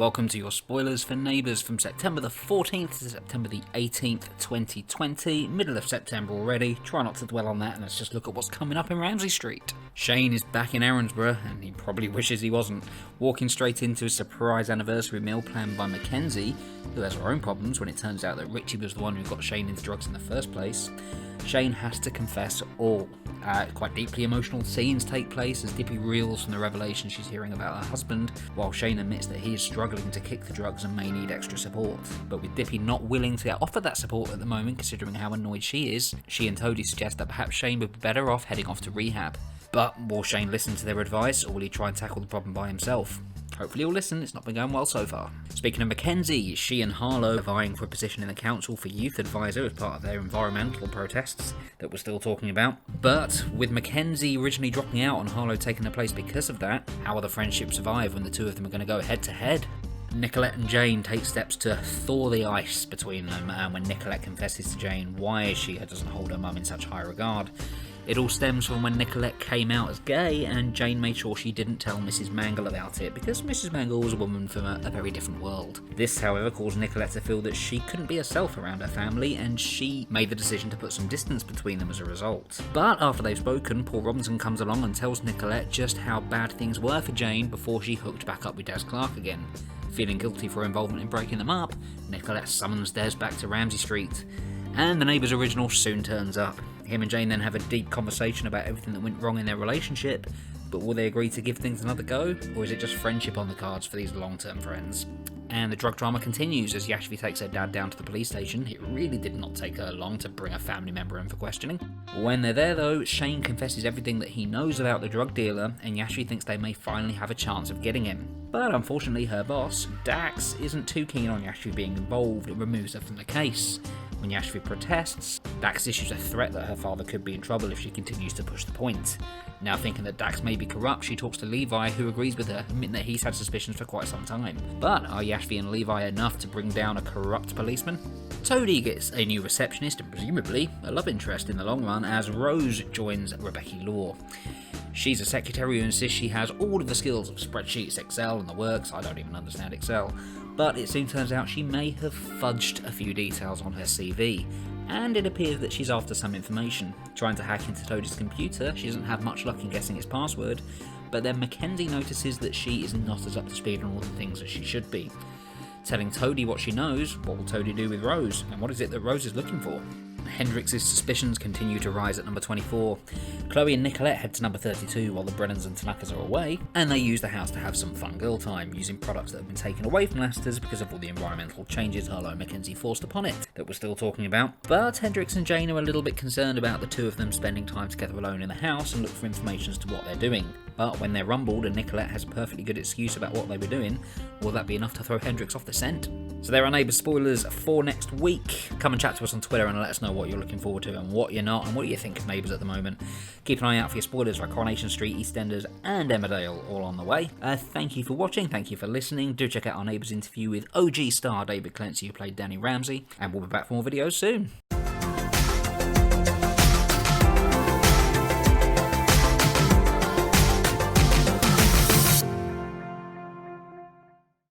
welcome to your spoilers for Neighbours from September the 14th to September the 18th, 2020. Middle of September already. Try not to dwell on that and let's just look at what's coming up in Ramsey Street. Shane is back in Aronsborough, and he probably wishes he wasn't, walking straight into a surprise anniversary meal planned by Mackenzie, who has her own problems when it turns out that Richie was the one who got Shane into drugs in the first place. Shane has to confess all. Quite deeply emotional scenes take place as Dippy reels from the revelation she's hearing about her husband, while Shane admits that he is struggling to kick the drugs and may need extra support. But with Dippy not willing to get offered that support at the moment, considering how annoyed she is, she and Toadie suggest that perhaps Shane would be better off heading off to rehab. But will Shane listen to their advice, or will he try and tackle the problem by himself? Hopefully he'll listen, it's not been going well so far. Speaking of Mackenzie, she and Harlow are vying for a position in the Council for Youth Advisor as part of their environmental protests that we're still talking about. But with Mackenzie originally dropping out and Harlow taking her place because of that, how will the friendship survive when the two of them are going to go head to head? Nicolette and Jane take steps to thaw the ice between them, and when Nicolette confesses to Jane why she doesn't hold her mum in such high regard. It all stems from when Nicolette came out as gay and Jane made sure she didn't tell Mrs. Mangle about it, because Mrs. Mangle was a woman from a very different world. This, however, caused Nicolette to feel that she couldn't be herself around her family, and she made the decision to put some distance between them as a result. But after they've spoken, Paul Robinson comes along and tells Nicolette just how bad things were for Jane before she hooked back up with Des Clark again. Feeling guilty for her involvement in breaking them up, Nicolette summons Des back to Ramsey Street, and the Neighbours original soon turns up. Him and Jane then have a deep conversation about everything that went wrong in their relationship, but will they agree to give things another go, or is it just friendship on the cards for these long-term friends? And the drug drama continues as Yashvi takes her dad down to the police station. It really did not take her long to bring a family member in for questioning. When they're there though, Shane confesses everything that he knows about the drug dealer, and Yashvi thinks they may finally have a chance of getting him. But unfortunately her boss, Dax, isn't too keen on Yashvi being involved and removes her from the case. When Yashvi protests, Dax issues a threat that her father could be in trouble if she continues to push the point. Now thinking that Dax may be corrupt, she talks to Levi, who agrees with her, admitting that he's had suspicions for quite some time. But are Yashvi and Levi enough to bring down a corrupt policeman? Toadie gets a new receptionist and presumably a love interest in the long run as Rose joins Rebecca Law. She's a secretary who insists she has all of the skills of spreadsheets, Excel and the works. I don't even understand Excel. But it soon turns out she may have fudged a few details on her CV, and it appears that she's after some information. Trying to hack into Toadie's computer, she doesn't have much luck in guessing its password, but then Mackenzie notices that she is not as up to speed on all the things as she should be. Telling Toadie what she knows, what will Toadie do with Rose, and what is it that Rose is looking for? Hendrix's suspicions continue to rise at number 24. Chloe and Nicolette head to number 32 while the Brennans and Tanakas are away, and they use the house to have some fun girl time, using products that have been taken away from Lassiter's because of all the environmental changes Harlow and Mackenzie forced upon it that we're still talking about. But Hendrix and Jane are a little bit concerned about the two of them spending time together alone in the house and look for information as to what they're doing. But when they're rumbled and Nicolette has a perfectly good excuse about what they were doing, will that be enough to throw Hendrix off the scent? So there are Neighbours spoilers for next week. Come and chat to us on Twitter and let us know what you're looking forward to and what you're not, and what do you think of Neighbours at the moment. Keep an eye out for your spoilers like Coronation Street, EastEnders and Emmerdale all on the way. Thank you for watching, thank you for listening. Do check out our Neighbours interview with OG star David Clancy, who played Danny Ramsey, and we'll be back for more videos soon.